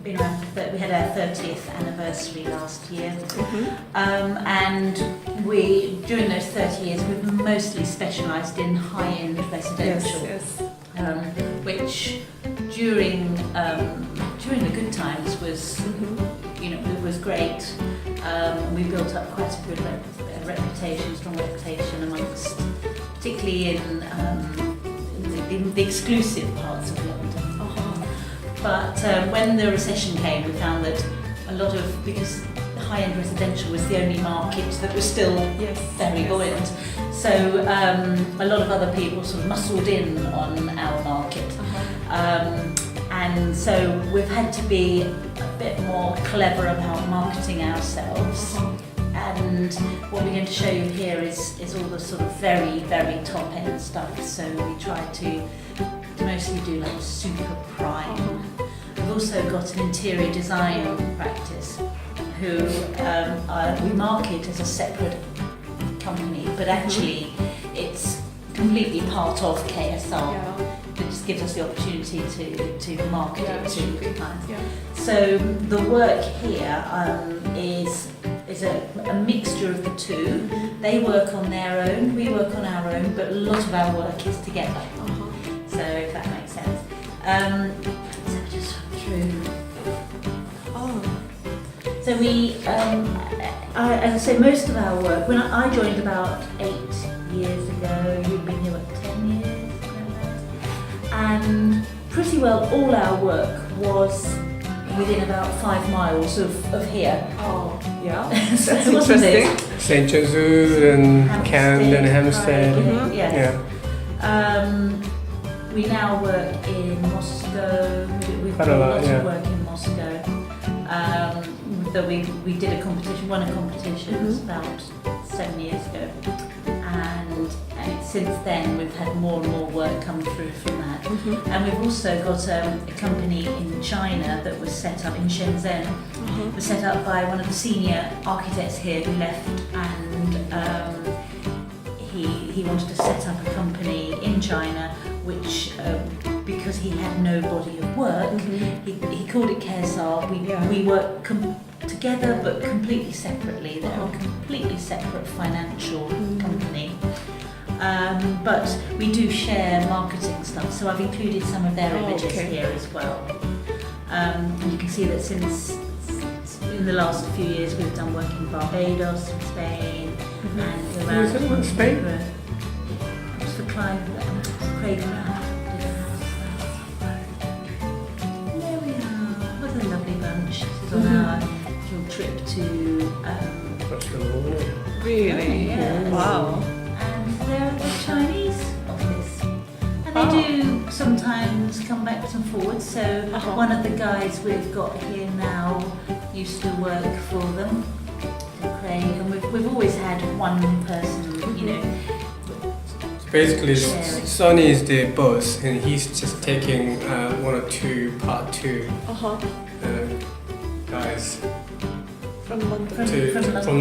been around we had our 30th anniversary last year, and we during those 30 years we've mostly specialised in high-end residential, which during the good times was it was great. We built up quite a good reputation, strong reputation amongst, particularly in the exclusive parts of London. But when the recession came, we found that because high-end residential was the only market that was still very buoyant, so a lot of other people sort of muscled in on our market. And so we've had to be a bit more clever about marketing ourselves. And what we're going to show you here is all the sort of very, very top-end stuff. So we try to mostly do like super prime. We've also got an interior design practice who we market as a separate company, but actually it's completely part of KSR. It just gives us the opportunity to market it to clients. So the work here is a mixture of the two. They work on their own, we work on our own, but a lot of our work is together. So if that makes sense. So just through. So we, as I say, most of our work, when I joined about 8 years ago, you've been here what, 10 years? And pretty well all our work was within about 5 miles of here. That's interesting. St. Joseph and Camden, Hampstead. We now work in Moscow. We've done a lot of work in Moscow. Though we did a competition, won a competition about 7 years ago, and since then we've had more and more work come through from that. And we've also got a company in China that was set up in Shenzhen. Was set up by one of the senior architects here who left, and he wanted to set up a company in China, which because he had no body of work, he called it KSR. We work together but completely separately. They're a completely separate financial company. But we do share marketing stuff, so I've included some of their images here as well. And you can see that since in the last few years we've done work in Barbados, in Spain, and around Spain. What's the Craig? There we are. What a lovely bunch. This is on our little trip to. Really? Yes. Wow. And they're the Chinese office. And they do sometimes come backwards and forwards. So one of the guys we've got here now used to work for them, Craig, and we've always had one person, Basically, Sonny is the boss, and he's just taking one or two part two guys from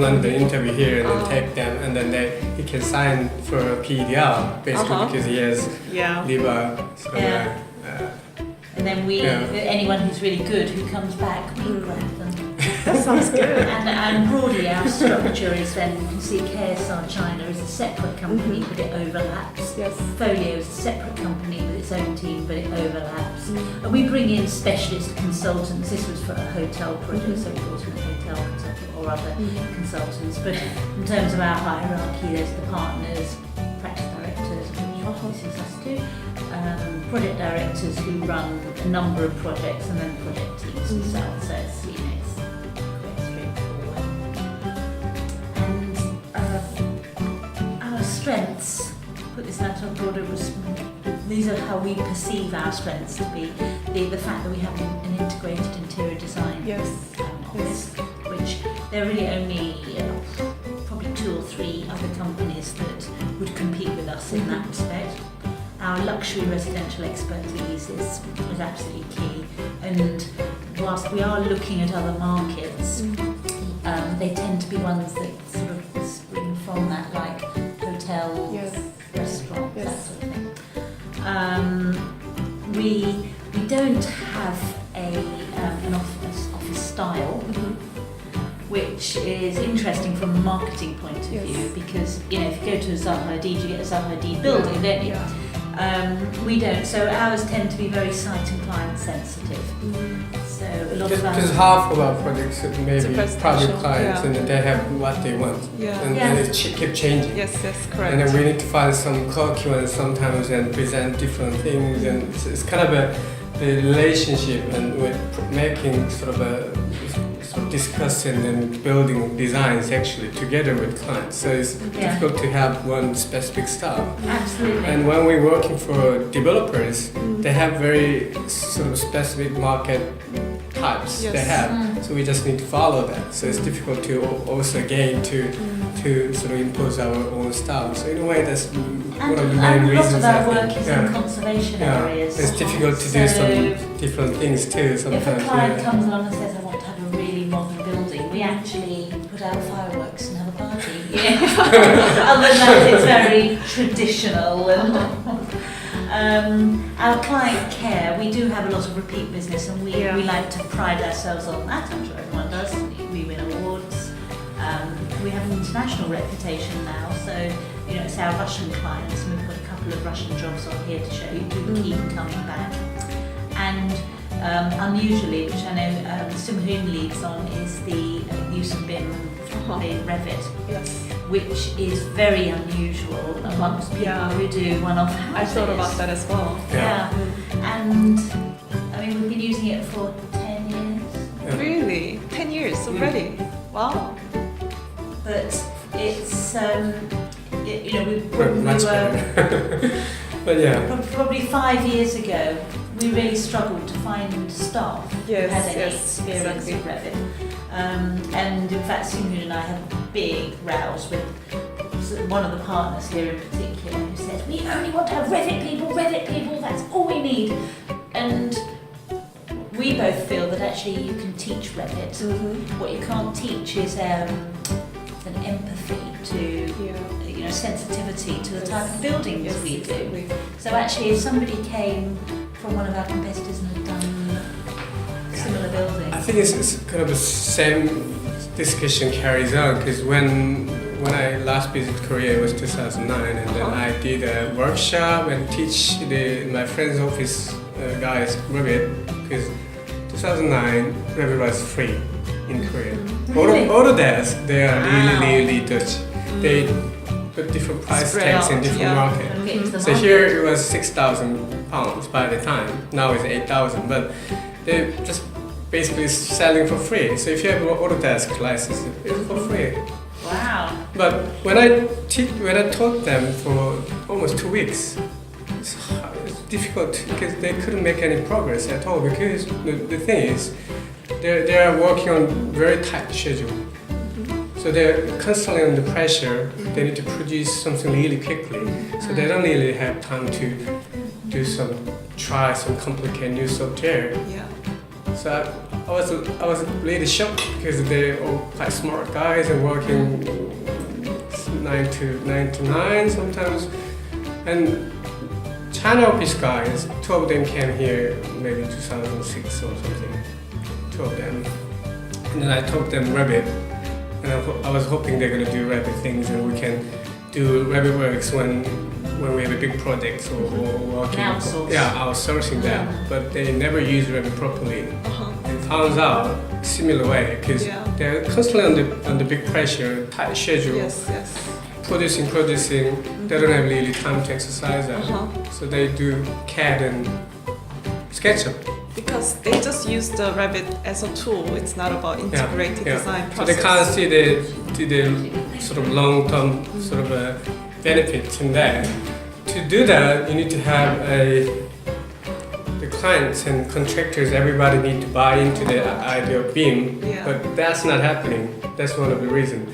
London interview here and then take them, and then he can sign for a PDR basically because he has liver. So and then anyone who's really good who comes back, we grab them. That sounds good. And broadly our structure is then, you can see KSR China is a separate company but it overlaps. Folio is a separate company with its own team but it overlaps. And we bring in specialist consultants. This was for a hotel project, so we brought in a hotel consultant or other consultants. But in terms of our hierarchy, there's the partners, practice directors, which this is us too, project directors who run a number of projects, and then project teams themselves. So it's, it's quite straightforward. And our strengths, put this out on order, these are how we perceive our strengths to be. The fact that we have an integrated interior design office, which there are really only probably 2 or 3 other companies that would compete with us in that respect. Our luxury residential expertise is absolutely key, and whilst we are looking at other markets, they tend to be ones that sort of spring from that, like hotel, restaurant, that sort of thing. We don't have an office. style, which is interesting from a marketing point of view, because if you go to a Zaha Hadid, you get a Zaha Hadid building, don't you? We don't, so ours tend to be very site and client sensitive. So a lot of because half of our projects may be private clients and they have what they want, and it keep changing. Yes, correct. And then we need to find some quirky ones sometimes and present different things, and it's kind of a relationship, and we're making sort of discussing and building designs actually together with clients. So it's difficult to have one specific style. Absolutely. And when we're working for developers, they have very sort of specific market types they have. So we just need to follow that. So it's difficult to also again to sort of impose our own style. So in a way, that's one of the main reasons. A lot of our work is in conservation areas. It's difficult to do some different things too sometimes. If a client comes along and says, I want to have a really modern building, we actually put out fireworks and have a party. Other than that, it's very traditional. Our client care, we do have a lot of repeat business, and we like to pride ourselves on that. I'm sure everyone does. We win awards. We have an international reputation now, so it's our Russian clients, and we've got a couple of Russian jobs on here to show you. People keep coming back. And unusually, which I know SeungHoon leads on, is the use of BIM, the Revit, which is very unusual amongst people who do one-off houses. I thought about that as well. And I mean, we've been using it for 10 years. Really? 10 years already? Wow. But it's, But probably 5 years ago, we really struggled to find staff who had any experience in Revit. And in fact, SeungHoon and I have big rows with one of the partners here in particular, who says, we only want to have Revit people, that's all we need. And we both feel that actually you can teach Revit. What you can't teach is an empathy to, sensitivity to the type of buildings we do. So actually, if somebody came from one of our competitors and had done similar buildings, I think it's kind of the same discussion carries on, because when I last visited Korea, it was 2009, and then I did a workshop and teach my friend's office guys Revit, because 2009 Revit was free in Korea. Autodesk, they are really Dutch. They put different price tags in different markets. So here it was £6,000 by the time. Now it's 8,000, but they're just basically selling for free. So if you have an Autodesk license, it's for free. Wow! But when I taught them for almost 2 weeks, it's difficult because they couldn't make any progress at all, because the thing is, they are working on very tight schedule. So they're constantly under pressure. They need to produce something really quickly. So they don't really have time to try some complicated new software. So I was really shocked, because they're all quite smart guys and working 9 to 9 sometimes. And China office guys, 2 of them came here maybe 2006 or something. 2 of them. And then I taught them Revit. And I was hoping they're going to do Revit things, and we can do Revit works when we have a big project or working. Outsourcing that. But they never use Revit properly. And found out similar way, because they're constantly under big pressure, tight schedule. Producing. They don't have really time to exercise that. So they do CAD and SketchUp. Because they just use the Revit as a tool. It's not about integrated design process. So they can't see the sort of long-term sort of benefits in that. To do that, you need to have the clients and contractors. Everybody need to buy into the idea of BIM, but that's not happening. That's one of the reasons.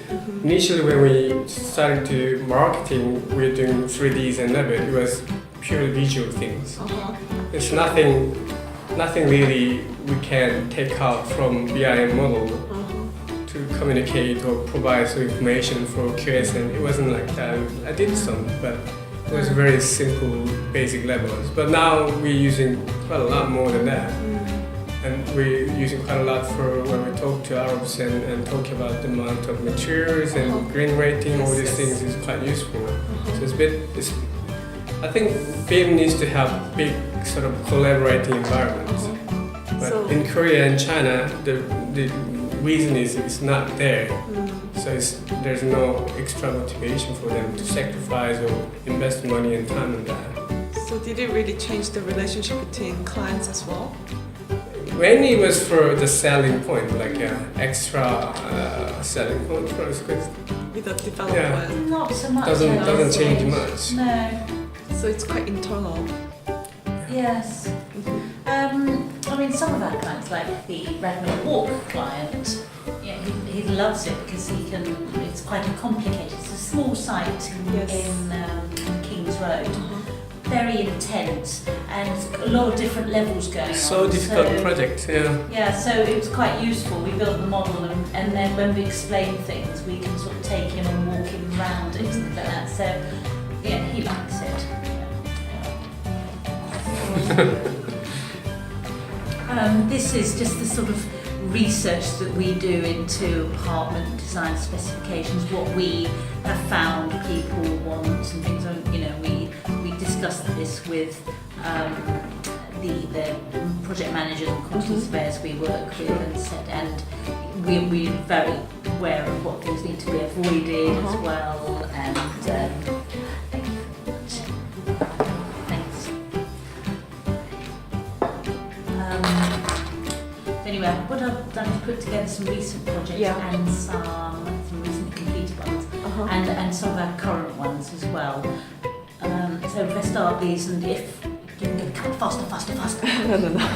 Initially, when we started to marketing, we were doing 3Ds and Revit. It was purely visual things. There's nothing really we can take out from BIM model to communicate or provide some information for QS, and it wasn't like that. I did some, but it was very simple, basic levels. But now we're using quite a lot more than that. And we're use it quite a lot for when we talk to Arabs and talk about the amount of materials and green rating. All these things is quite useful. So I think BIM needs to have big sort of collaborating environments. But in Korea and China, the reason is it's not there. So there's no extra motivation for them to sacrifice or invest money and time in that. So did it really change the relationship between clients as well? When it was for the selling point, like extra selling point for us, With the development? Not so much. doesn't change much. No. So it's quite internal. Yes. I mean, some of our clients, like the Radnor Walk client, he loves it because it's quite complicated. It's a small site in King's Road. Very intense and a lot of different levels going on. So difficult project, Yeah, so it was quite useful. We built the model and then when we explain things, we can sort of take him and walk him around it and things like that. So, yeah, he likes it. This is just the sort of research that we do into apartment design specifications, what we have found people want and things. We discussed this with the project managers and quantity surveyors we work with, and we're very aware of what things need to be avoided as well. And anyway, what I've done is put together some recent projects and some recently completed ones, and some of our current ones as well. So if I start these, and if you can get faster. No.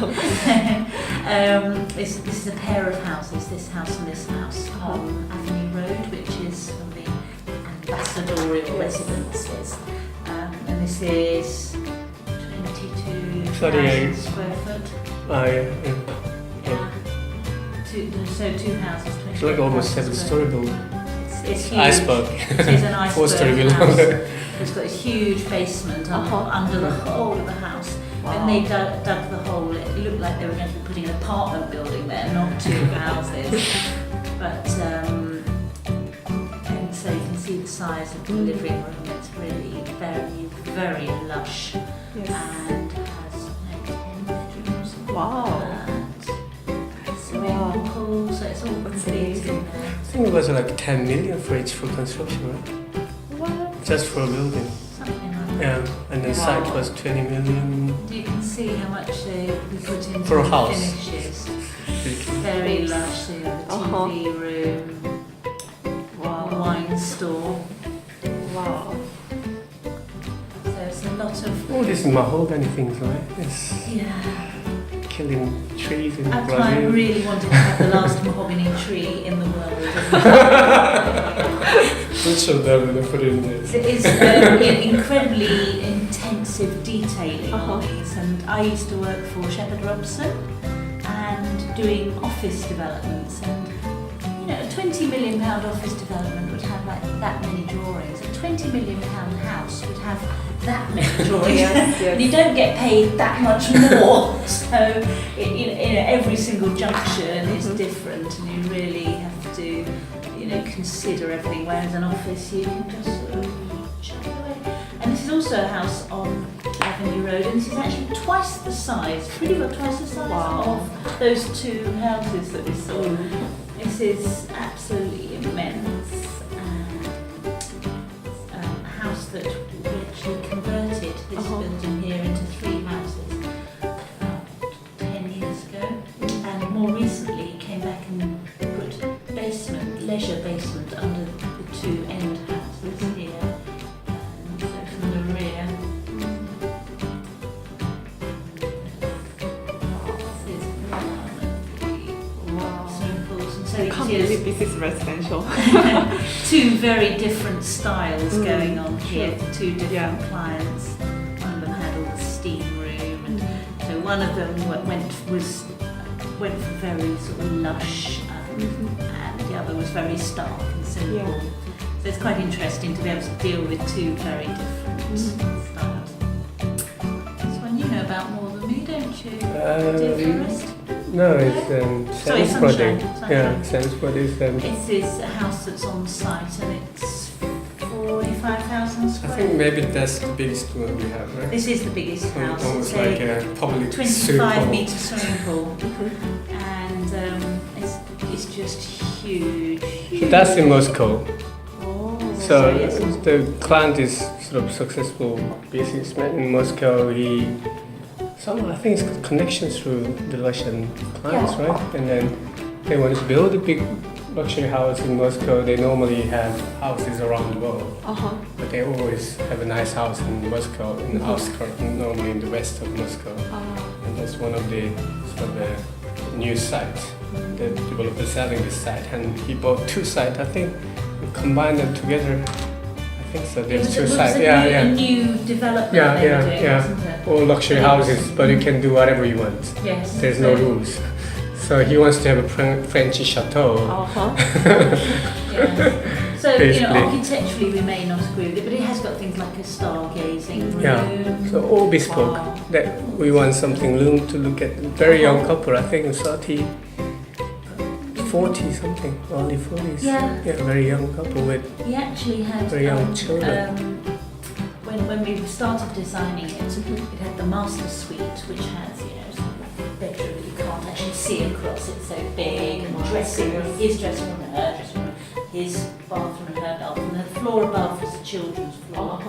This is a pair of houses, this house and this house, on Avenue Road, which is from the ambassadorial residences. And this is 22,000 square foot. Two houses, 20. It's like almost 7-story building. It's huge. Iceberg. It is an iceberg 4-story building. house. It's got a huge basement under the whole of the house. When they dug the hole, it looked like they were going to be putting an apartment building there, not two houses. But and so you can see the size of the living room. It's really very, very lush, and has 10 bedrooms. Wow. Swimming pool, so it's all complete in there. I think it was like 10 million for each full construction, right? What? Just for a building. Something like that. Yeah, and the site was 20 million. You can see how much we put into For a the house. finishes. Very lush, the TV room, wine store. Wow. So it's a lot of... All these mahogany things, right? It's killing trees in That's why I Brazil. really wanted to have the last mahogany tree in the world. Which of them and put it in there? It is incredibly intensive detailing on these, and I used to work for Shepherd Robson and doing office developments, and a £20 million office development would have like that many drawings. A £20 million house would have that many drawings. Yes. You don't get paid that much more, so every single junction is different, and you really have to consider everything, whereas an office you can just sort of chuck it away. And this is also a house on Avenue Road, and this is actually twice the size, pretty well twice the size of those two houses that we saw. This is absolutely immense. A house that we actually converted this building here into 3 houses about 10 years ago, and more recently came back and put leisure basement under the 2 end houses here. And so from the rear, this is swimming pools, and so I you can't can see believe this is residential. 2 very different styles going on here for 2 different clients. One of them had all the steam room, and so one of them went for very sort of lush, and the other was very stark and simple. So it's quite interesting to be able to deal with 2 very different styles. This one you know about more than me, don't you? Dear Forest? No, it's Sorry, Sam's project. Sunshine. Yeah, Sam's project. It is a house that's on site and it's 45,000 I square. think maybe that's the biggest one we have, right? This is the biggest house. Almost It's like a a public 25-metre swimming pool, and it's just huge. So that's in Moscow. Oh. So yes. the client is sort of successful businessman in Moscow. I think it's got connections through the Russian clients, Yeah. right? And then they want to build a big luxury house in Moscow. They normally have houses around the world, but they always have a nice house in Moscow, in the outskirts, normally in the west of Moscow. And that's one of the sort of new sites. The developer selling this site, and he bought two sites. I think we combined them together. I think so. There's two sites. A new development. Yeah, they were yeah, doing, yeah. wasn't it? All luxury houses, but you can do whatever you want. Yes. There's no rules. So he wants to have a French chateau. Yeah. So Basically. architecturally we may not agree with it, but it has got things like a stargazing room. Yeah. So all bespoke. bar. That we want something room to look at. Very young couple, I think 30, 40 something, early 40s. Yeah. Very young couple with We actually had very young children. when we started designing it, it had the master suite, which has sort of bedroom that you can't actually see across. It's so big, and dressing room, his dressing room, and her dressing room, his bathroom and her bathroom. The floor above was a children's floor,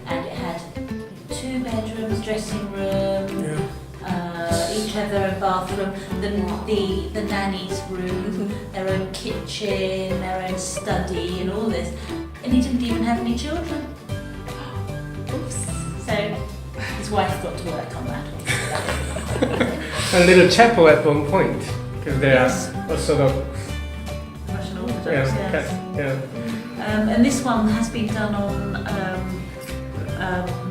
and it had 2 bedrooms, dressing room. Each had their own bathroom, the nanny's room, their own kitchen, their own study, and all this. And he didn't even have any children. Oops. So his wife got to work on that. A little chapel at one point, because they Yes. are a sort of Russian Orthodox, yes. yeah. And this one has been done on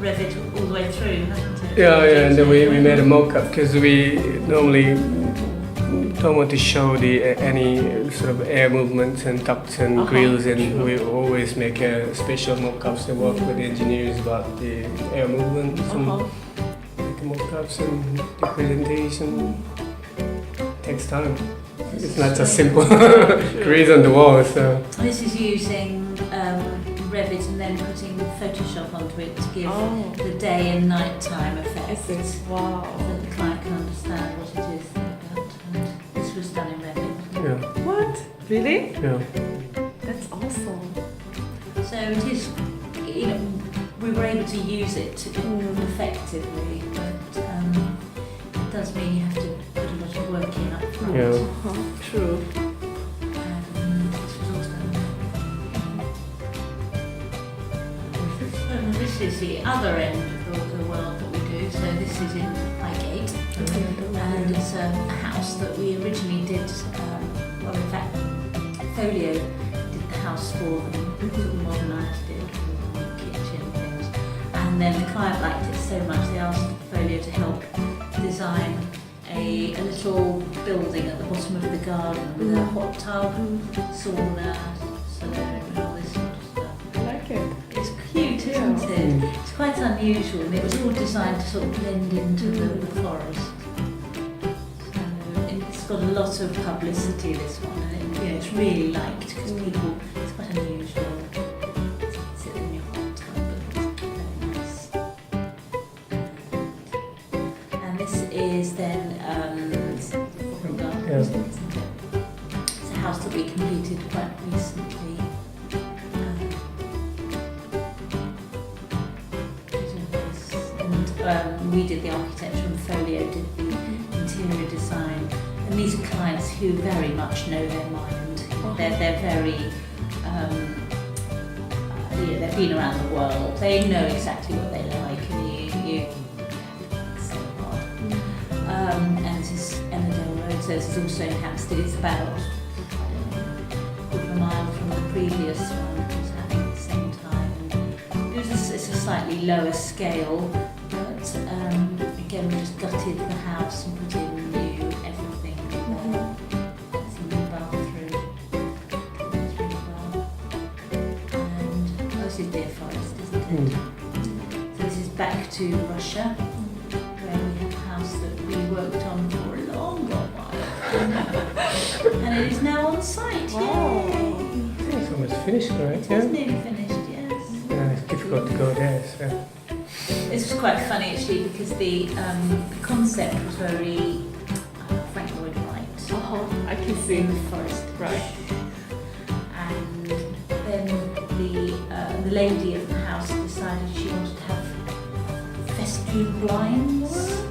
Revit all the way through, hasn't it? Yeah, and then we made a mock-up because we normally don't want to show any sort of air movements and ducts and grills, and we always make a special mock-ups and work with engineers about the air movements and make mock-ups and the presentation. Takes time. It's not just simple grills on the wall. So This is using Revit and then putting Photoshop onto it to give the day and night time effect. Wow. So that the client can understand what it is they're about. And this was done in Revit. yeah, What? Really? yeah. That's awesome. So it is, we were able to use it effectively, but it does mean you have to put a lot of work in up front. Yeah. True. This was also and this is the other end of the world that we do. So this is in Highgate, and it's a house that we originally did. In fact, Folio did the house for them, sort of modernised it with the kitchen and things. And then the client liked it so much they asked Folio to help design a little building at the bottom of the garden with a hot tub, sauna, saloon, and all this sort of stuff. I like it. It's cute, isn't it? It's quite unusual, and it was all designed to sort of blend into the forest. So it's got a lot of publicity, this one, and it's really liked because people, it's quite unusual. Sit in your hot tub, but it's very nice. And this is then it's a house that we completed quite recently. And we did the architecture and Folio did the interior design. And these are clients who very much know their mind. They're very, they've been around the world. They know exactly what they like, and you work so hard. And this is Emmerdale Road, so this is also in Hampstead. It's about, I don't know, quarter of a mile from the previous one that was happening at the same time. And it's a slightly lower scale, but again we just gutted the house and put in new everything. It's a new bathroom. It's really well. And this is Deer Forest, isn't it? So this is back to Russia, where we have a house that we worked on for a long while. it is now on site. Wow. Yay! It's almost finished, right? It's nearly finished, yes. Yeah, it's difficult to go there. So. This was quite funny actually because the concept was very Frank Lloyd Wright. I can see. In the forest. Right. And then the lady of the house decided she wanted to have festoon blinds,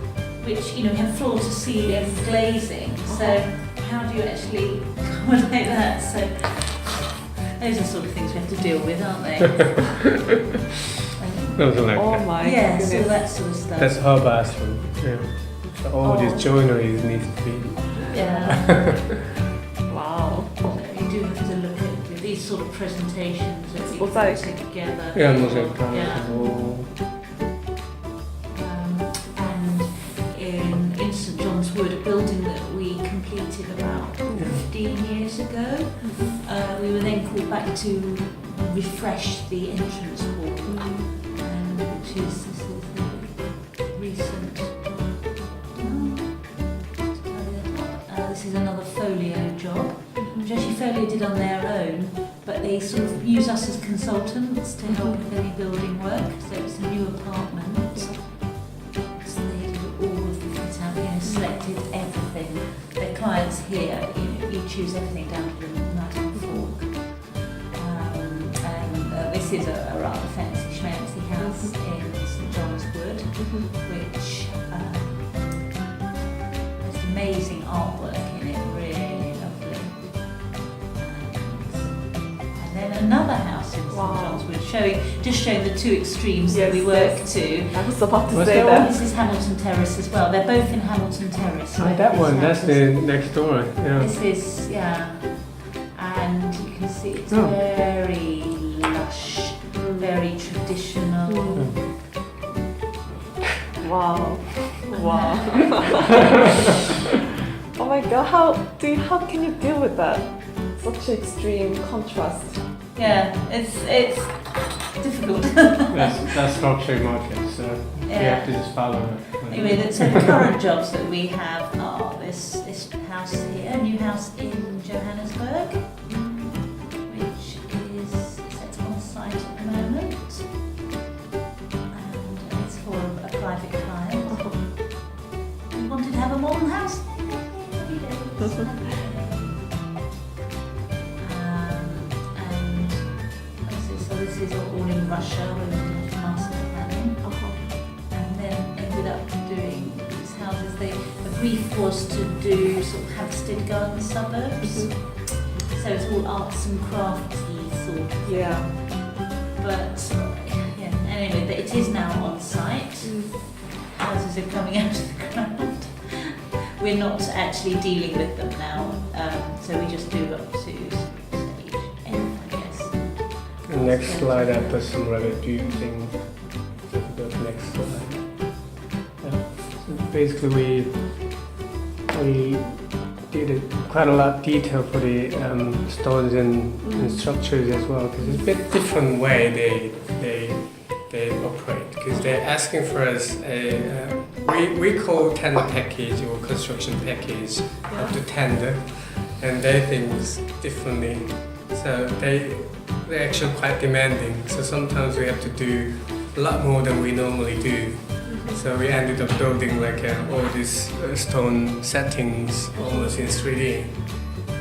which have floor to ceiling glazing. So how do you actually accommodate that? So those are the sort of things we have to deal with, aren't they? Something like Oh that. my Yeah, goodness. so that sort of stuff. That's her bathroom. Yeah. So all these joinery needs to be. Yeah. Wow. You do have to look at these sort of presentations that we put Mosaic. together. Yeah, mosaic. Yeah. And in St John's Wood, a building that we completed about 15 years ago, we were then called back to refresh the entrance hall, and which is this is the recent. This is another folio job, which actually Folio did on their own, but they sort of use us as consultants to help with any building work. So it's a new apartment. So they did all of the fit out, selected everything. Their clients here, you choose everything down to the knife and fork. And this is a rather fancy schmancy house in St John's Wood, which has amazing artwork in it, really lovely. And then another house in St John's Wood, showing the two extremes that we work to. I was about to What's say that that. This is Hamilton Terrace as well. They're both in Hamilton Terrace. That one, that's the next door. Yeah. This is, and you can see it's Oh. very lush, very traditional. Wow. Wow. Oh my god, how can you deal with that? Such extreme contrast. Yeah, it's difficult. That's structured market, so you have to just follow it. Anyway, so the current jobs that we have are this house here, a new house in Johannesburg, which is set on site at the moment, and it's for a private client. We wanted to have a modern house. So this is all in Russia, where we did master planning. And then ended up doing these houses. The brief was to do sort of Hampstead Garden suburbs. So it's all arts and crafty sort of. Yeah. But anyway, it is now on site. Houses are coming out of the ground. We're not actually dealing with them now, so we just do up to stage F, I guess. The next slide, I put some Revit using. So go to the next slide. Yeah. So basically, we did quite a lot of detail for the stones and structures as well, because it's a bit different way they operate. Because they're asking for us we call tender package or construction package up to tender, and they think differently. So they're actually quite demanding. So sometimes we have to do a lot more than we normally do. So we ended up building like all these stone settings almost in 3D,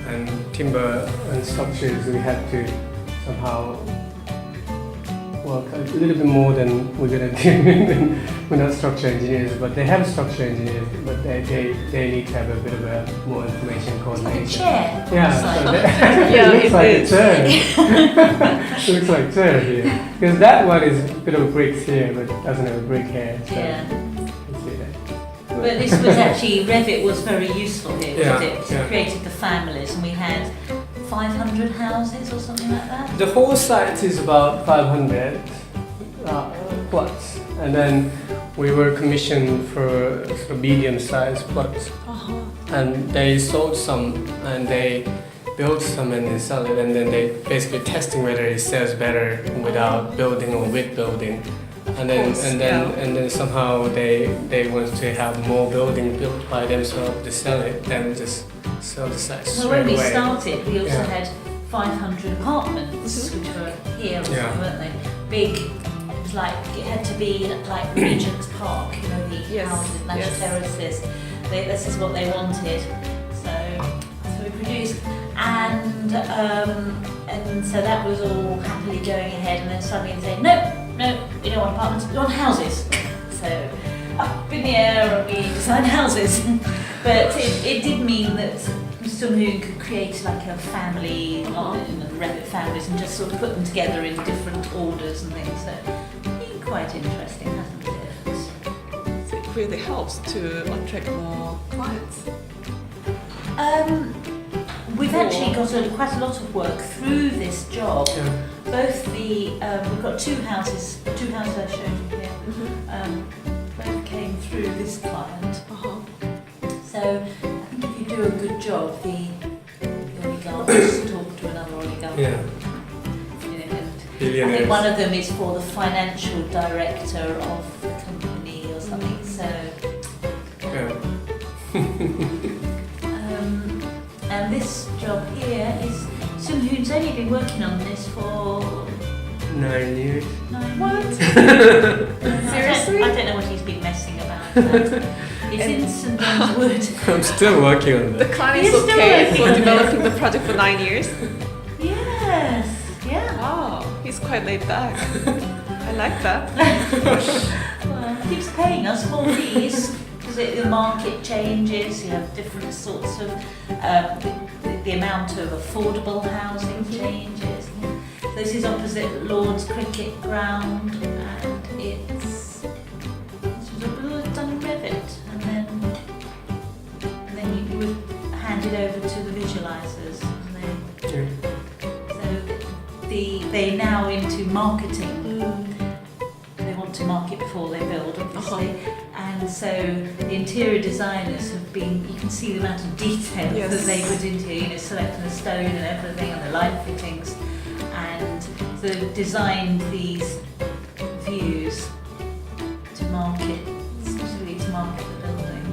and timber and structures we had to somehow work a little bit more than we're gonna do. We're not structural engineers, but they have structural engineers, but they need to have a bit of more information coordination. Chair. Yeah, so Yeah, it looks like is. a chair. It looks like a chair here. Because that one is a bit of bricks here, but doesn't have a brick here. So Yeah. you can see that. But this was actually, Revit was very useful here, Yeah, because it created the families, and we had 500 houses or something like that. The whole site is about 500 plots, and then we were commissioned for sort of medium-sized plots, and they sold some, and they built some and they sell it, and then they basically testing whether it sells better without building or with building, and then somehow they want to have more building built by themselves to sell it than just sell the site Well, straight when we away. started, we also Yeah. had 500 apartments, which were here, or Yeah. something, weren't they? Big. It was like it had to be like Regent's Park, you know, the Yes, houses, natural yes. terraces. This is what they wanted. So we produced, and so that was all happily going ahead. And then suddenly they say, no, we don't want apartments, we want houses. So up in the air, and we designed houses. But it did mean that SeungHoon could create like a family, Revit families, and just sort of put them together in different orders and things. So it's been quite interesting, hasn't it? So it really helps to attract more clients. We've actually got quite a lot of work through this job. Yeah. Both we've got two houses I showed you here. Both came through this client. So I think if you do a good job, the oligarchs talk to another oligarch. Yeah. You know, and I Billionaires. think one of them is for the financial director of the company or something. So, Yeah. and this job here is SeungHoon's only been working on this for 9 years. 9 What? years. Seriously? I don't know what he's been messing about. It's in St John's Wood. I'm still working on The that. client is You're still okay working for on it. developing the project for 9 years. Yes, yeah. Wow, he's quite laid back. I like that. Well, he keeps paying us full fees because the market changes. You have different sorts of the amount of affordable housing changes. This is opposite Lord's Cricket Ground, and this was done in Revit, and then you would hand it over to the visualisers, and they're now into marketing. They want to market before they build, obviously. And so the interior designers have been, you can see the amount of detail Yes. that they put into, selecting the stone and everything, and the light fittings. And so they've designed these views to market, specifically to market the building.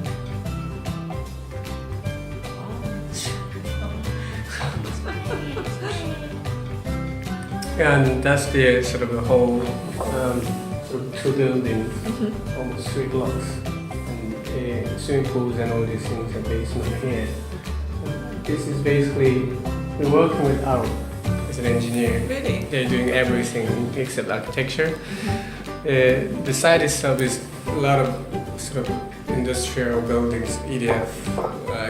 Yeah, and that's the sort of the whole sort of two buildings, almost 3 blocks, and swimming pools and all these things are basement here. This is basically we're working with Aro as an engineer. Really? They're doing everything except architecture. The site itself is a lot of sort of industrial buildings, EDF,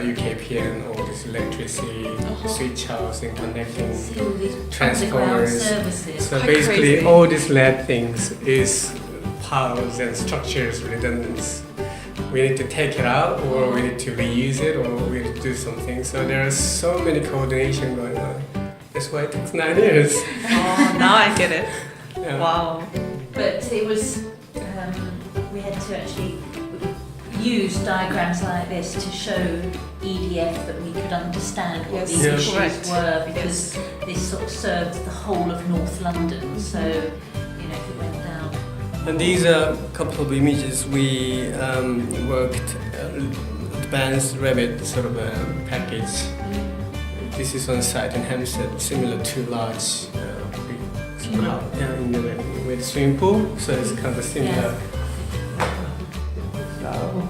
UKPN, all this electricity, switch housing, connecting See all these underground transformers. services. So Quite basically, crazy. all these LED things is piles and structures redundant. We need to take it out, or we need to reuse it, or we need to do something. So there are so many coordination going on. That's why it takes 9 years. Oh, now I get it. Yeah. Wow. But it was, we had to actually use diagrams like this to show EDF that we could understand what Yes, these Yeah. issues correct. were, because this sort of served the whole of North London. So, if it went down. And these are a couple of images we worked advanced Revit sort of a package. This is on site in Hampstead, similar to large in the with swimming pool, so it's kind of similar. Style.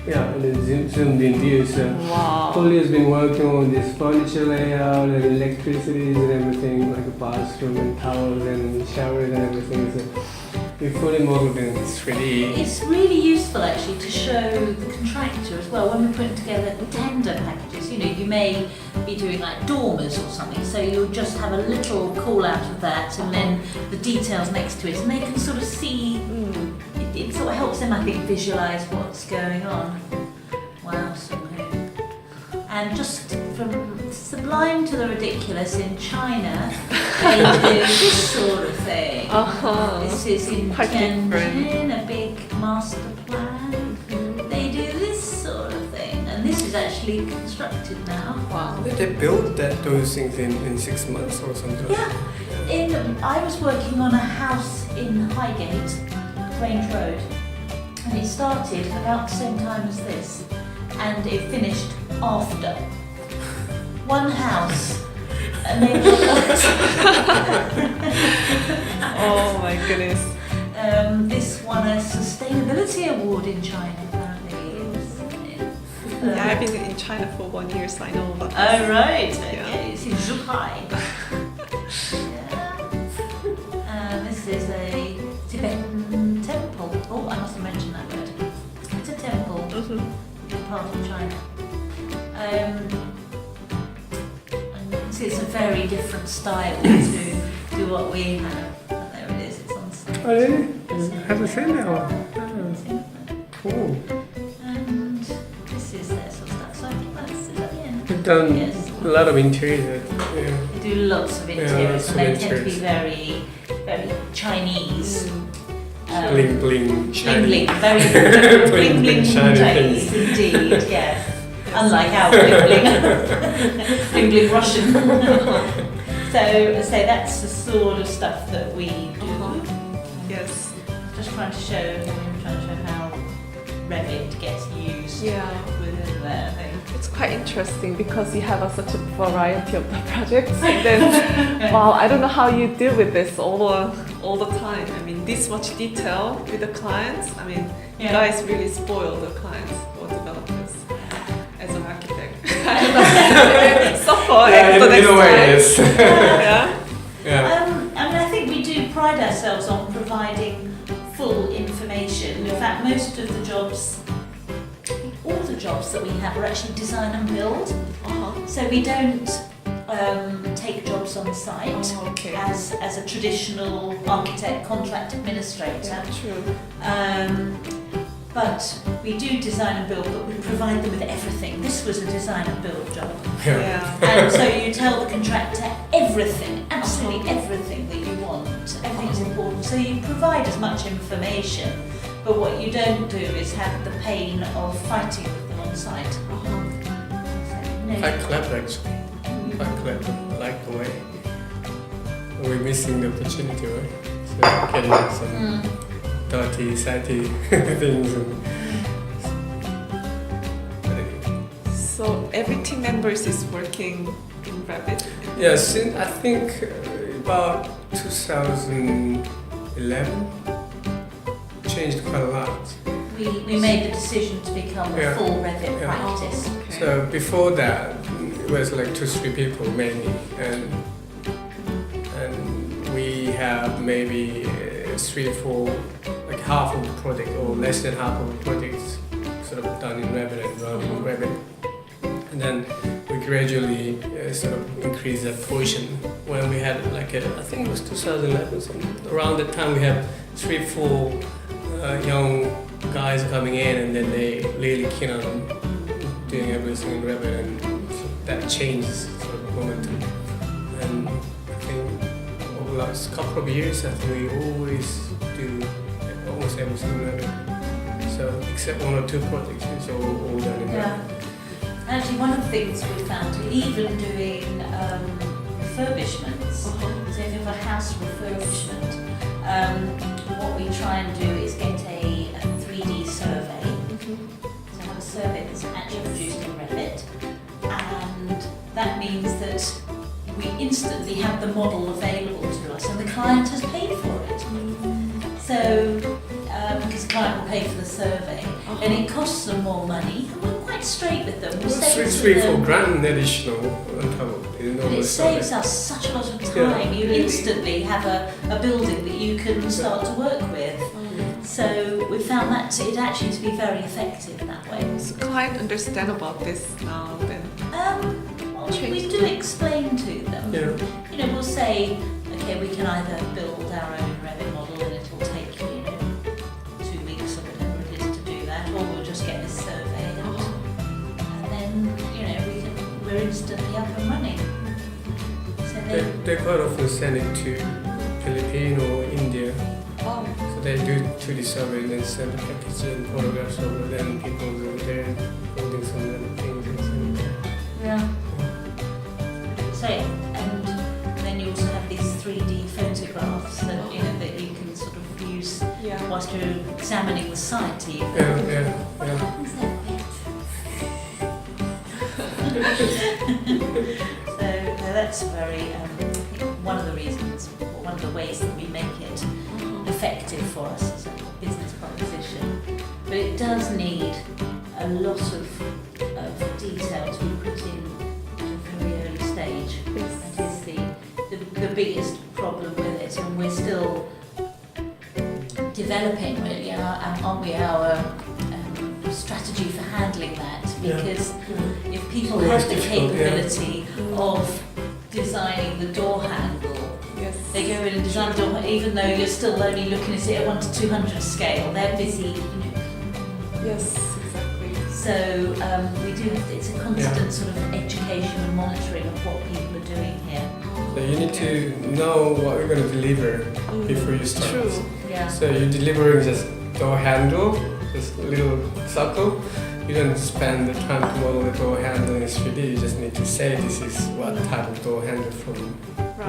Yeah, and then zoomed in views. Wow. Polly has been working on this furniture layout and electricities and everything, like a bathroom and towels and showers and everything. So we fully modeled in 3D. It's really useful actually to show the contractor as well when we're putting together tender packages. You may be doing like dormers or something, so you'll just have a little call out of that and then the details next to it, and they can sort of see. It sort of helps them, I think, visualise what's going on. Wow, SeungHoon. And just from sublime to the ridiculous, in China, they do this sort of thing. This is in Quite Tianjin, a big master plan. They do this sort of thing, and this is actually constructed now. Wow. They built those things in 6 months or something. Yeah. I was working on a house in Highgate, Grange Road, and it started about the same time as this. and it finished after. One house. And they Oh my goodness. this won a sustainability award in China, apparently. Yeah, I've been in China for 1 year, so I know about this. Oh, right. Okay. Yeah. It's in Zhuhai. This is a Tibetan temple. Oh, I must have mentioned that word. It's a temple in part of China. And it's a very different style to what we have. There it is. It's on site. Oh, really? Haven't seen that one. Cool. And this is their sort of stuff. So I think that's it at the end. You've done Yes. a lot of interior. Yeah. They do lots of interiors, and they tend to be very, very Chinese. Bling bling shiny. Bling bling, very bling bling shiny Chinese things. indeed, yes. Unlike our bling bling, bling bling Russian. So that's the sort of stuff that we do. Yes. Just trying to show how Revit gets used within their thing. It's quite interesting because you have such a variety of the projects. And then, wow, I don't know how you deal with this all the time. I mean, this much detail with the clients. I mean, you guys really spoil the clients or developers as an architect. Suffer Yeah, the next in a way, time. yes. Yeah. Yeah. I mean, I think we do pride ourselves on providing full information. In fact, most of the jobs, all the jobs that we have are actually design and build. So we don't take jobs on site Okay. as a traditional architect contract administrator. Yeah, true. But we do design and build, but we provide them with everything. This was a design and build job. Yeah. And so you tell the contractor everything, absolutely everything that you want. Everything's important. So you provide as much information, but what you don't do is have the pain of fighting with them on site. Quite clever actually. Quite clever. I like the way. We're missing the opportunity, right? So getting some dirty, satty things. So every team members is working in Revit? Yes, I think about 2011 changed quite a lot. We made the decision to become a full Revit practice. Okay. So before that, it was like 2-3 people mainly, and we have maybe 3-4, like half of the project or less than half of the projects sort of done in Revit and run in Revit. And then we gradually sort of increased that portion when we had like I think it was 2011, so around that time we have 3-4 young guys coming in, and then they really keen on doing everything in Revit, and that changes sort of momentum. And I think over the last couple of years, I think we always do almost everything in Revit. So except 1 or 2 projects, it's all done in Revit. Actually, one of the things we found, even doing refurbishments, so if you have a house refurbishment, what we try and do is get a 3D survey, so have a survey that's actually produced in Revit, and that means that we instantly have the model available to us, and the client has paid for it. So, because the client will pay for the survey, and it costs them more money, and we're quite straight with them. We'll say to 3-4 them, grand additional on top of it. and it saves us such a lot of time. You instantly have a building that you can start to work with. So we found that it actually to be very effective that way. So client understand about this now then? Well, we do explain to them. Yeah. You know, we'll say, okay, we can either build our own Revit model and it will take 2 weeks or whatever it is to do that, or we'll just get this survey and then we're instantly up and running. So They quite often send it to Philippines or India. Oh. So they do 2D survey and then send the package and photographs over, then people go there holding some little things and send it. yeah. So and then you also have these 3D photographs that that you can sort of use whilst you're examining the site. Even. Yeah. What happens there? that's very one of the reasons, or one of the ways that we make it effective for us as a business proposition. But it does need a lot of detail to be put in at a very early stage. Yes. That is the biggest problem with it, and we're still developing really our strategy for handling that, because if people have the capability of designing the door handle, Yes. they go in and design the door handle, even though you're still only looking at it at 1 to 200 scale, they're busy, Yes, exactly. So we do have, it's a constant sort of education and monitoring of what people are doing here. So you need to know what you're going to deliver before you start. True. Yeah. So you're delivering just door handle, just a little circle. You don't spend the time to model the door handle in 3D. You just need to say this is what type of door handle from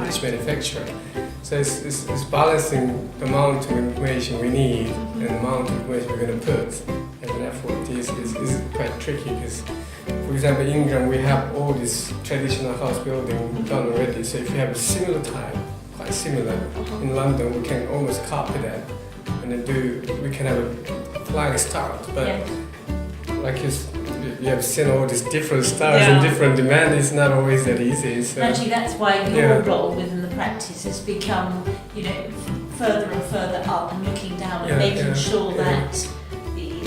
each manufacturer. So it's balancing the amount of information we need and the amount of information we're going to put as an effort is quite tricky, because, for example, in England we have all this traditional house building done already. So if you have a similar type, quite similar, in London we can almost copy that and then we can have a flying start. But like you have seen all these different styles and different demand, it's not always that easy. So. Actually, that's why your role within the practice has become, further and further up and looking down and making sure that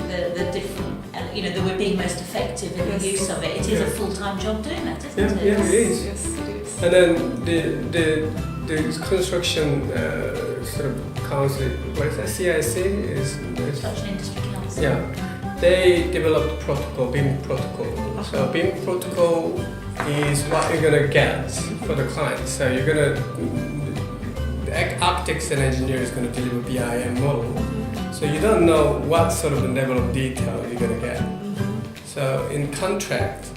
the different, that we're being most effective in the use of it. It is a full-time job doing that, isn't it? Yeah, it is. Yes, it is. And then the construction sort of council, what is that? CIC is Construction Industry Council. Yeah, they developed protocol, BIM protocol. So BIM protocol is what you're gonna get for the client. So you're gonna, the architects and engineers gonna deliver BIM model. So you don't know what sort of level of detail you're gonna get. So in contract,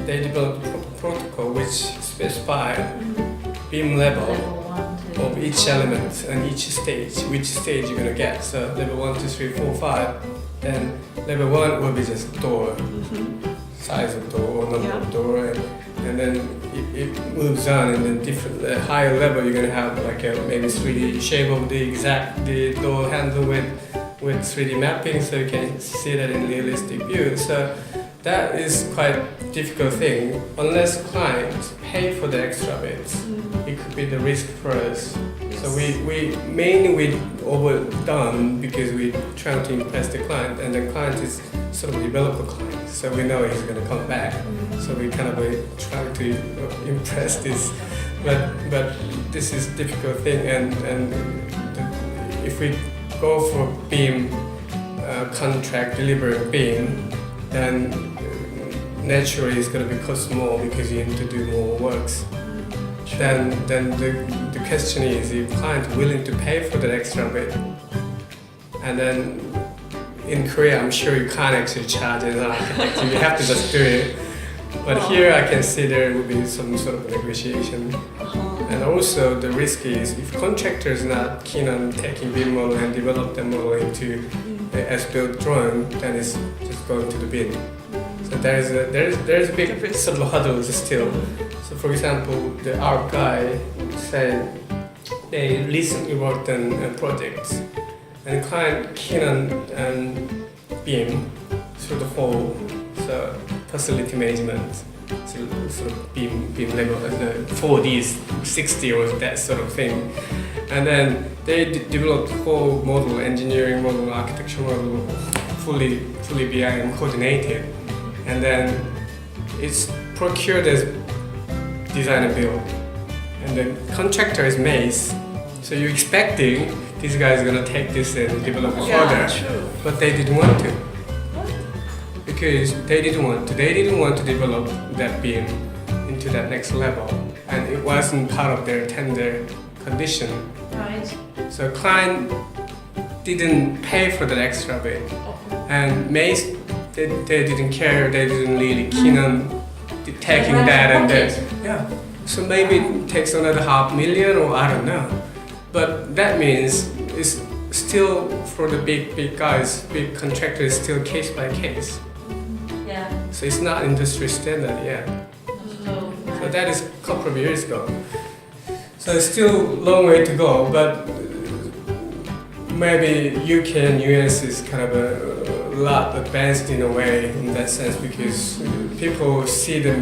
they developed protocol which specify BIM level of each element and each stage, which stage you're gonna get. So level 1, 2, 3, 4, 5. Then level 1 will be just door, size of door or number of door, and then it moves on, and then different higher level you're gonna have like a maybe 3D shape of the door handle with 3D mapping, so you can see that in realistic view. So that is quite a difficult thing. Unless clients pay for the extra bits, it could be the risk for us. So we mainly overdone because we trying to impress the client, and the client is sort of developer client, so we know he's going to come back. So we kind of trying to impress this, but this is a difficult thing, and if we go for BIM contract delivering BIM, then naturally it's going to be cost more because you have to do more works. Then the question is, if client willing to pay for that extra bit, and then in Korea I'm sure you can't actually charge as an architect, you have to just do it. But here I can see there will be some sort of negotiation. And also the risk is, if contractor is not keen on taking BIM model and develop the model into the as-built drawing, then it's just going to the bin. So there's a big sort of hurdles still. So for example, the art guy said they recently worked on a project, and the client keen on BIM through the whole, so facility management, so sort of BIM level, the 4D, 60 or that sort of thing. And then they developed whole model, engineering model, architecture model, fully BIM coordinated. And then it's procured as design and build. And the contractor is Mace, so you're expecting these guys are gonna take this and develop it further. But they didn't want to. Because they didn't want to develop that BIM into that next level. And it wasn't part of their tender condition. Right. So client didn't pay for that extra bit. And Mace, they didn't care, they didn't really keen on taking that and then, so maybe it takes another $500,000 or I don't know. But that means it's still for the big guys, big contractors, still case by case. Yeah. So it's not industry standard yet. So that is a couple of years ago. So it's still a long way to go, but maybe UK and US is kind of a lot advanced in a way in that sense because people see the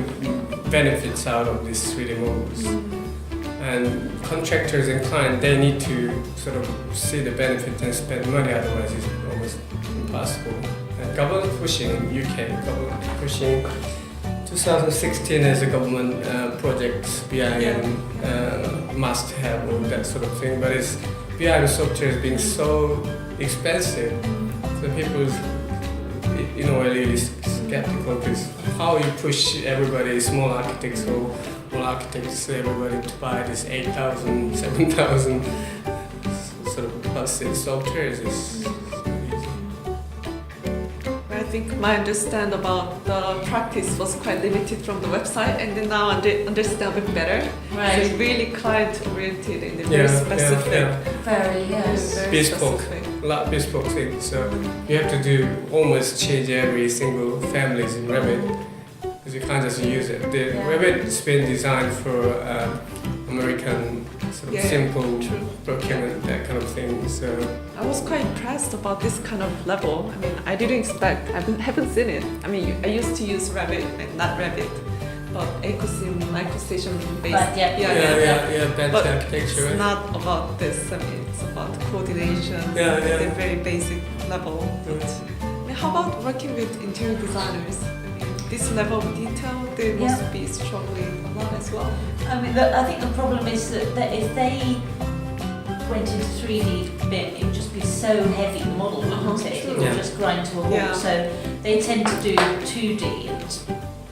benefits out of these 3D models. And contractors and clients, they need to sort of see the benefit and spend money, otherwise it's almost impossible. And government pushing in UK, government pushing 2016 as a government project, BIM must have all that sort of thing, but it's BIM software is being so expensive, so people in a way really skeptical because how you push everybody, small architects or all architects, everybody to buy this 8,000, 7,000 sort of costly software is easy. I think my understanding about the practice was quite limited from the website, and then now I understand a bit better. Right. So it's really client oriented and very specific. Very, yes. Very Bespoke. specific. A lot of bespoke things. So you have to do almost change every single families in Revit because you can't just use it. The Revit has been designed for American sort of simple procurement, that kind of thing. So I was quite impressed about this kind of level. I mean, I didn't expect, I haven't seen it. I mean, I used to use Revit, like not Revit, but EcoSim, microstation based. But bad But architecture. it's not about this. I mean, it's about coordination at a very basic level. But, I mean, how about working with interior designers? I mean, this level of detail, they must be struggling a lot as well. I mean, I think the problem is that if they went into 3D BIM, it would just be so heavy, the model, wouldn't it? It would just grind to a halt. Yeah. So they tend to do 2D,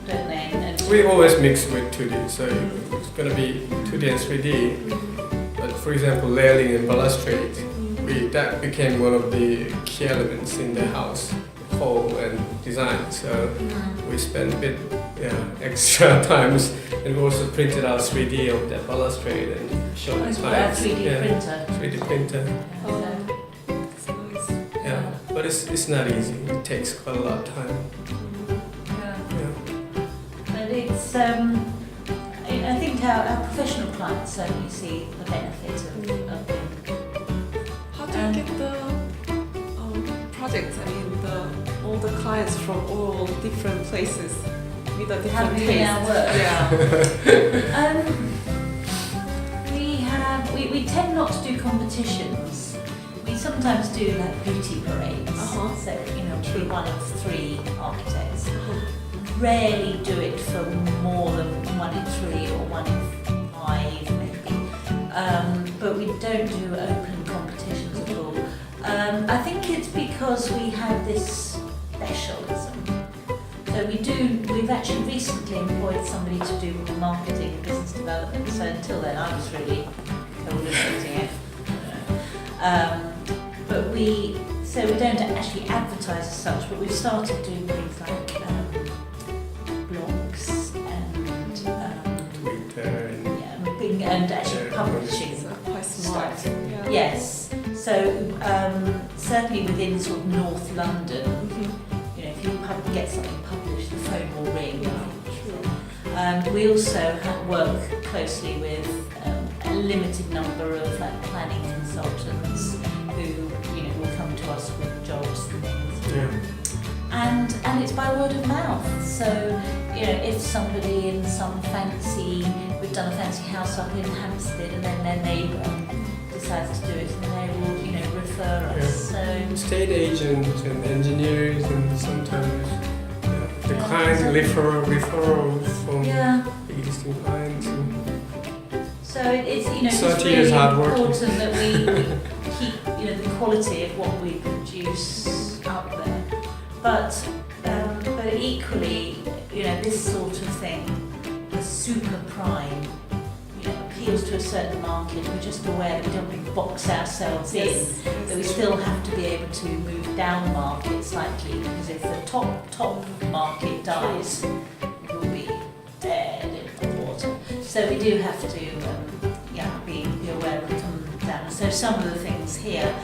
don't they? And We always mix with 2D, so it's going to be 2D and 3D. But for example, layering and balustrade, that became one of the key elements in the house, whole and design. So we spent a bit extra times, and we also printed out 3D of that balustrade and showed the clients. 3D printer. 3D printer. That's nice. Yeah, but it's not easy. It takes quite a lot of time. But it's, I think our professional clients certainly see the benefit of BIM. How do you get the projects? I mean, all the clients from all different places with a different How do taste. we now work? Yeah. We tend not to do competitions. We sometimes do like beauty parades. So be one of 3 architects. Rarely do it for more than 1 in 3 or 1 in 5 maybe. But we don't do open competitions at all. I think it's because we have this specialism. So we've actually recently employed somebody to do marketing, business development. So until then I was really coordinating it. But we don't actually advertise as such, but we've started doing things like blogs and Twitter and actually publishing Quite smart. stuff. Yes. So certainly within sort of North London, if you get something published, the phone will ring. We also work closely with a limited number of planning consultants who will come to us with jobs and things. And it's by word of mouth. So if somebody in we've done a fancy house up in Hampstead, and then their neighbour decides to do it, and they will refer us. So estate agents and engineers, and sometimes the clients referrals from existing clients. So it's it's 30 really years hard work. important that we keep the quality of what we produce up there. But equally, this sort of thing, the super prime, appeals to a certain market. We're just aware that we don't want to box ourselves in, that we still have to be able to move down market slightly, because if the top market dies, we'll be dead in the water. So we do have to be aware of come down. So some of the things here,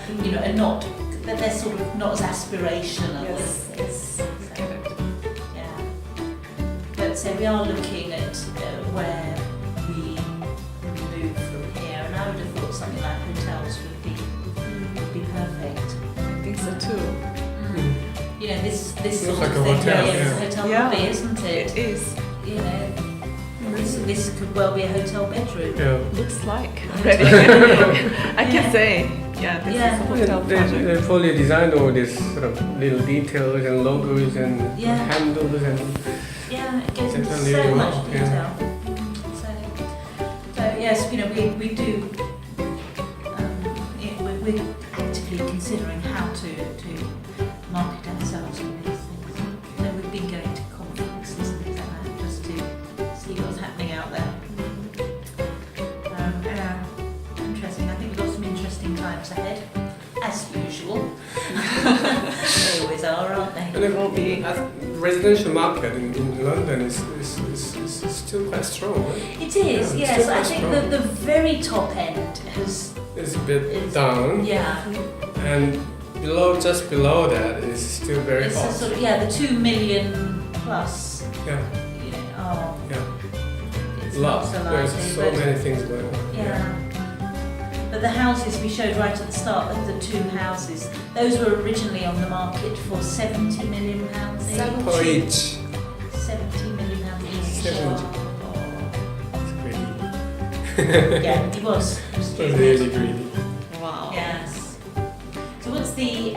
are not, that they're sort of not as aspirational as this. So, say, we are looking at where we move from here, and I would have thought something like hotels would be perfect. I think so too. You know, this Looks sort like of a thing hotel, here is yeah. a hotel Yeah. lobby, isn't it? It is. You know, this could well be a hotel bedroom. Yeah. Looks like already. I can say, yeah, this is a hotel project. They fully designed all these sort of little details and logos and Yeah. handles and Yeah, it gives They've them done so really much well, detail. So yes, you know, we do. We're actively considering how to market ourselves on these things. You know, we've been going to conferences and things like that just to see what's happening out there. Yeah, interesting. I think we've got some interesting times ahead, as usual. They always are, aren't they? And it will be residential market in London is still quite strong. Right? It is, Yeah, yes. still I quite think strong. the very top end has. It's a bit It's- down, Yeah. and just below that is still very It's a hot. sort of, the 2 million plus, Yeah, you know, yeah. it's Lot. not so There's likely, so but many things going on. yeah. But the houses we showed right at the start, the two houses, those were originally on the market for £70 million each. For each. £70 million each. 70. Oh. It's greedy. Yeah, it was. It was It's really greedy. Wow. Yes. So what's the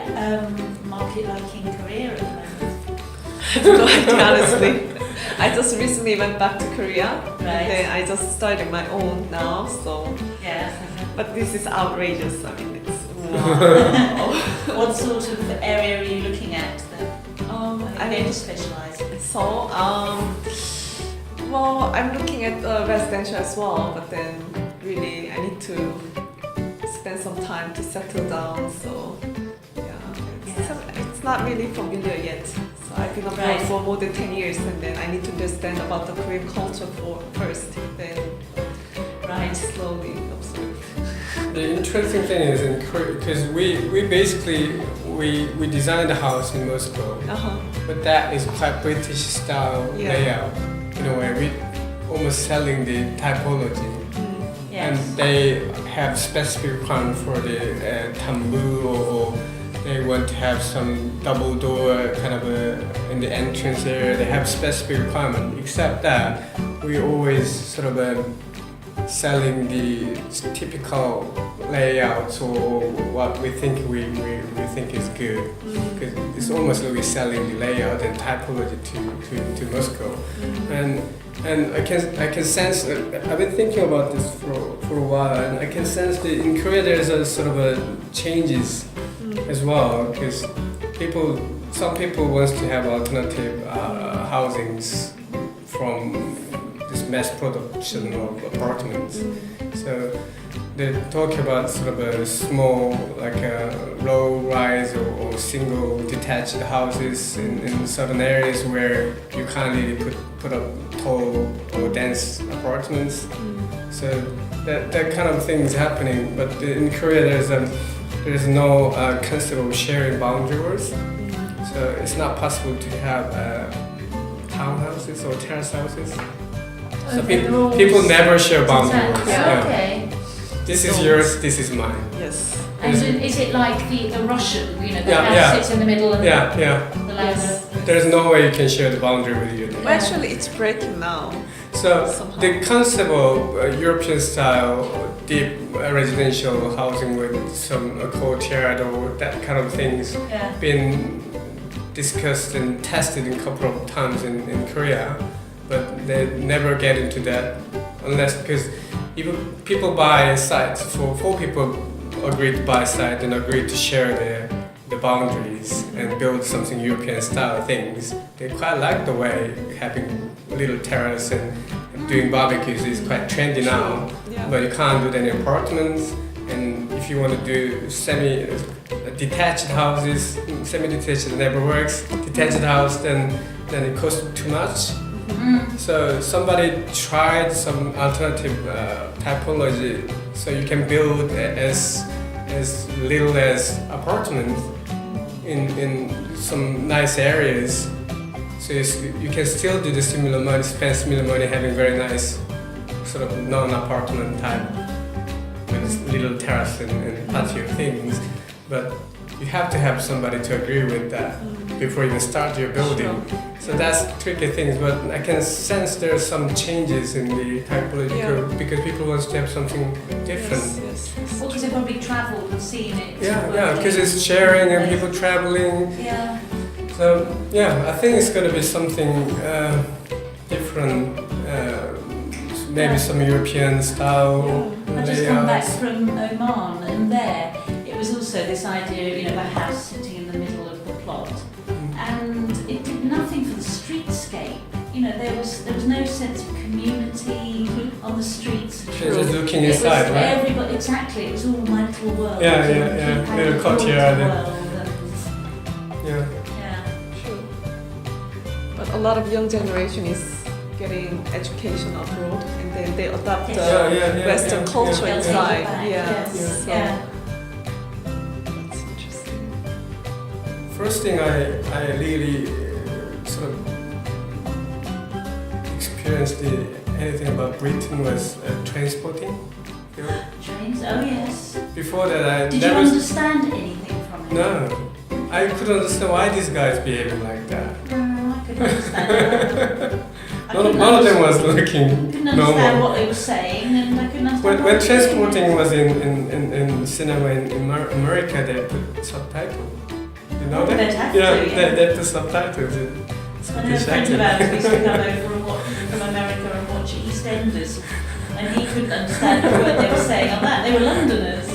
market like in Korea at the moment? No idea, honestly. I just recently went back to Korea. Right. Then I just started my own now, so. Yes. But this is outrageous. I mean, it's wow. What sort of area are you looking at then? I I'm mean, going to specialise. so well, I'm looking at residential as well, but then really I need to spend some time to settle down. So yeah, it's not really familiar yet. So I've been abroad Right. for more than 10 years, and then I need to understand about the Korean culture first, then Right. slowly observe. The interesting thing is in Korea, because we basically we designed a house in Moscow, but that is quite British style Yeah. layout in a way. We almost selling the typology, Yes. and they have specific requirement for the tambu or they want to have some double door kind of in the entrance area. They have specific requirement. Except that we always sort of selling the typical layouts or what we think we think is good. Because it's almost like we're selling the layout and typology to Moscow. And I can sense I've been thinking about this for a while, and I can sense that in Korea there's a sort of a changes as well, because some people wants to have alternative housings from this mass production of apartments. So they talk about sort of a small, like a low-rise or single detached houses in certain areas where you can't really put up tall or dense apartments. So that kind of thing is happening. But in Korea, there's no concept of sharing boundaries. So it's not possible to have townhouses or terrace houses. So people never share boundaries. Detached. Okay. This is yours, this is mine. Yes. And is it like the Russian, you know, the Yeah, house yeah. sits in the middle and Yeah. the ladder? Yes. There's no way you can share the boundary with your neighbor. Well, actually, it's breaking now. So Somehow. the concept of European style deep residential housing with some courtyard or that kind of things Yeah. been discussed and tested a couple of times in Korea, but they never get into that unless because people buy sites for four people agree to buy a site and agree to share the boundaries and build something European style things. They quite like the way having little terrace and doing barbecues is quite trendy now, Yeah. but you can't do that in apartments. And if you want to do semi-detached houses, semi-detached never works. Detached house, then it costs too much. So somebody tried some alternative typology, so you can build as little as apartments in some nice areas. So So you can still do the similar money, spend similar money, having very nice sort of non-apartment type with little terrace and patio things, but you have to have somebody to agree with that before you even start your building. So that's tricky things, but I can sense there are some changes in the typology because people want to have something different. Yes. Well, because they've probably travelled and seen it. Yeah, because it's sharing and people traveling. Yeah. So yeah, I think it's going to be something different, maybe some European style. I just come back layouts. from Oman, and there it was also this idea, you know, of a house sitting in the middle of the plot, and it did nothing for the streetscape. You know, there was no sense of community on the streets. They're just looking It was inside, right? everybody, exactly. It was all my little world. Yeah. Keep having Little a courtyard. world Yeah. yeah. True. But a lot of young generation is getting education abroad, and then they adopt the Yeah, Western culture They'll take it inside. back, Yeah. yes, So yeah. that's interesting. First thing I really sort of experienced anything about Britain was transporting. You know? Trains, oh yes. Before that, I Did you never. understand anything from it? No, I couldn't understand why these guys behaving like that. No, I couldn't understand it. None of them was looking couldn't understand normal. what they were saying, and I couldn't understand When what they were saying. transporting was in cinema in America, they put subtitles. You know that? They'd have to, yeah. They put subtitles. I know a friend of ours used to come over and watch from America and watch EastEnders, and he couldn't understand a word they were saying on that. They were Londoners.